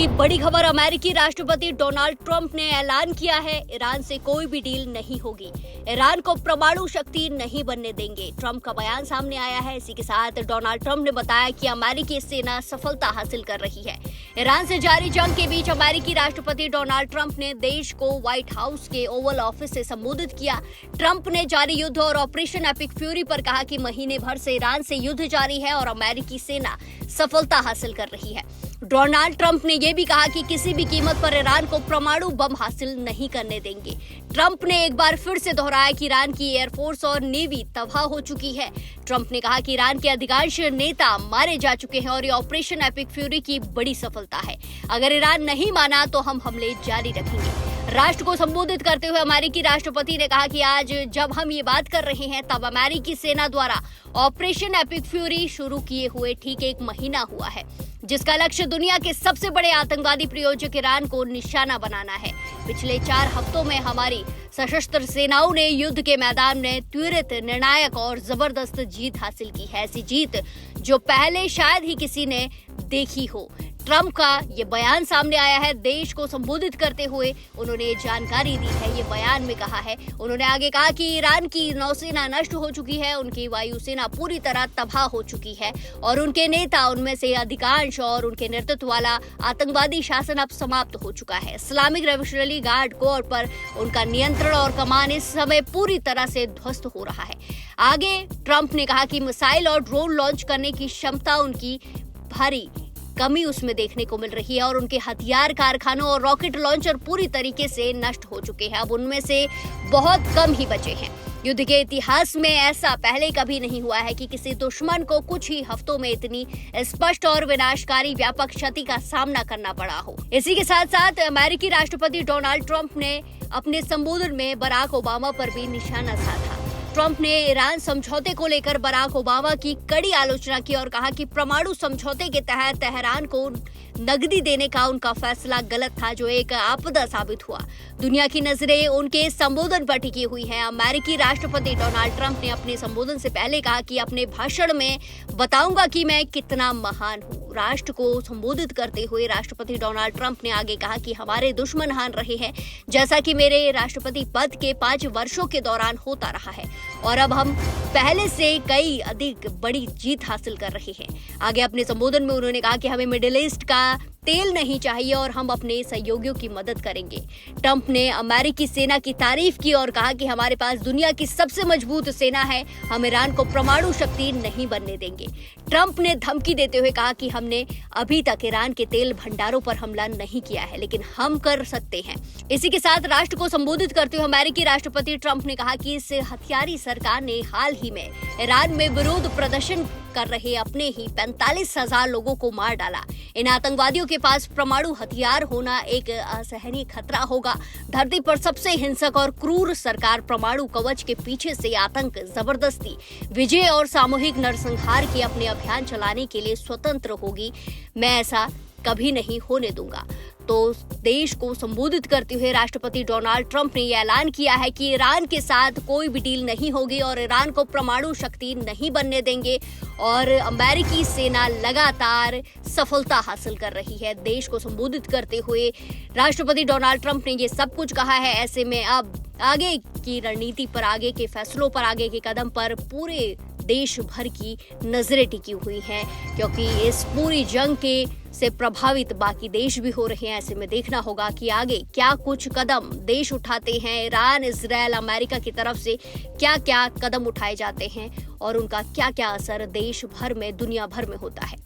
की बड़ी खबर। अमेरिकी राष्ट्रपति डोनाल्ड ट्रंप ने ऐलान किया है ईरान से कोई भी डील नहीं होगी, ईरान को परमाणु शक्ति नहीं बनने देंगे। ट्रंप का बयान सामने आया है। इसी के साथ डोनाल्ड ट्रंप ने बताया कि अमेरिकी सेना सफलता हासिल कर रही है। ईरान से जारी जंग के बीच अमेरिकी राष्ट्रपति डोनाल्ड ट्रंप ने देश को व्हाइट हाउस के ओवल ऑफिस से संबोधित किया। ट्रंप ने जारी युद्ध और ऑपरेशन एपिक फ्यूरी पर कहा कि महीने भर से ईरान से युद्ध जारी है और अमेरिकी सेना सफलता हासिल कर रही है। डोनाल्ड ट्रंप ने यह भी कहा कि किसी भी कीमत पर ईरान को परमाणु बम हासिल नहीं करने देंगे। ट्रंप ने एक बार फिर से दोहराया कि ईरान की एयरफोर्स और नेवी तबाह हो चुकी है। ट्रंप ने कहा कि ईरान के अधिकांश नेता मारे जा चुके हैं और ये ऑपरेशन एपिक फ्यूरी की बड़ी सफलता है। अगर ईरान नहीं माना तो हम हमले जारी रखेंगे। राष्ट्र को संबोधित करते हुए अमेरिकी राष्ट्रपति ने कहा कि आज जब हम ये बात कर रहे हैं तब अमेरिकी सेना द्वारा ऑपरेशन एपिक फ्यूरी शुरू किए हुए ठीक 1 महीना हुआ है, जिसका लक्ष्य दुनिया के सबसे बड़े आतंकवादी प्रायोजक ईरान को निशाना बनाना है। पिछले 4 हफ्तों में हमारी सशस्त्र सेनाओं ने युद्ध के मैदान में त्वरित, निर्णायक और जबरदस्त जीत हासिल की है, ऐसी जीत जो पहले शायद ही किसी ने देखी हो। ट्रंप का ये बयान सामने आया है। देश को संबोधित करते हुए उन्होंने ये जानकारी दी है। ये बयान में कहा है, उन्होंने आगे कहा कि ईरान की नौसेना नष्ट हो चुकी है, उनकी वायुसेना पूरी तरह तबाह हो चुकी है और उनके नेता, उनमें से अधिकांश और उनके नेतृत्व वाला आतंकवादी शासन अब समाप्त हो चुका है। इस्लामिक रेवोल्यूशनरी गार्ड कोर पर उनका नियंत्रण और कमान इस समय पूरी तरह से ध्वस्त हो रहा है। आगे ट्रंप ने कहा कि मिसाइल और ड्रोन लॉन्च करने की क्षमता उनकी भारी कमी उसमें देखने को मिल रही है और उनके हथियार कारखानों और रॉकेट लॉन्चर पूरी तरीके से नष्ट हो चुके हैं। अब उनमें से बहुत कम ही बचे हैं। युद्ध के इतिहास में ऐसा पहले कभी नहीं हुआ है कि किसी दुश्मन को कुछ ही हफ्तों में इतनी स्पष्ट और विनाशकारी व्यापक क्षति का सामना करना पड़ा हो। इसी के साथ साथ अमेरिकी राष्ट्रपति डोनाल्ड ट्रंप ने अपने संबोधन में बराक ओबामा पर भी निशाना साधा। ट्रंप ने ईरान समझौते को लेकर बराक ओबामा की कड़ी आलोचना की और कहा कि परमाणु समझौते के तहत तेहरान को नकदी देने का उनका फैसला गलत था, जो एक आपदा साबित हुआ। दुनिया की नजरें उनके संबोधन पर टिकी हुई हैं। अमेरिकी राष्ट्रपति डोनाल्ड ट्रंप ने अपने संबोधन से पहले कहा कि अपने भाषण में बताऊंगा कि मैं कितना महान हूँ। राष्ट्र को संबोधित करते हुए राष्ट्रपति डोनाल्ड ट्रंप ने आगे कहा कि हमारे दुश्मन हार रहे हैं, जैसा कि मेरे राष्ट्रपति पद के 5 वर्षों के दौरान होता रहा है और अब हम पहले से कई अधिक बड़ी जीत हासिल कर रहे हैं। आगे अपने संबोधन में उन्होंने कहा कि हमें मिडिल ईस्ट का तेल नहीं चाहिए और हम अपने सहयोगियों की मदद करेंगे। ट्रंप ने अमेरिकी सेना की तारीफ की और कहा कि हमारे पास दुनिया की सबसे मजबूत सेना है, हम ईरान को परमाणु शक्ति नहीं बनने देंगे। ट्रंप ने धमकी देते हुए कहा कि हमने अभी तक ईरान के तेल भंडारों पर हमला नहीं किया है, लेकिन हम कर सकते हैं। इसी के साथ राष्ट्र को संबोधित करते हुए अमेरिकी राष्ट्रपति ट्रंप ने कहा कि इस हथियारी सरकार ने हाल ही में ईरान में विरोध प्रदर्शन कर रहे अपने ही 45,000 लोगों को मार डाला। इन आतंकवादियों के पास परमाणु हथियार होना एक असहनीय खतरा होगा। धरती पर सबसे हिंसक और क्रूर सरकार परमाणु कवच के पीछे से आतंक, जबरदस्ती, विजय और सामूहिक नरसंहार के अपने अभियान चलाने के लिए स्वतंत्र होगी। मैं ऐसा कभी नहीं होने दूंगा। तो देश को संबोधित करते हुए राष्ट्रपति डोनाल्ड ट्रंप ने यह ऐलान किया है कि ईरान के साथ कोई भी डील नहीं होगी और ईरान को परमाणु शक्ति नहीं बनने देंगे और अमेरिकी सेना लगातार सफलता हासिल कर रही है। देश को संबोधित करते हुए राष्ट्रपति डोनाल्ड ट्रंप ने ये सब कुछ कहा है। ऐसे में अब आगे की रणनीति पर, आगे के फैसलों पर, आगे के कदम पर पूरे देश भर की नजरें टिकी हुई हैं, क्योंकि इस पूरी जंग के से प्रभावित बाकी देश भी हो रहे हैं। ऐसे में देखना होगा कि आगे क्या कुछ कदम देश उठाते हैं। ईरान, इजरायल, अमेरिका की तरफ से क्या क्या कदम उठाए जाते हैं और उनका क्या क्या असर देश भर में, दुनिया भर में होता है।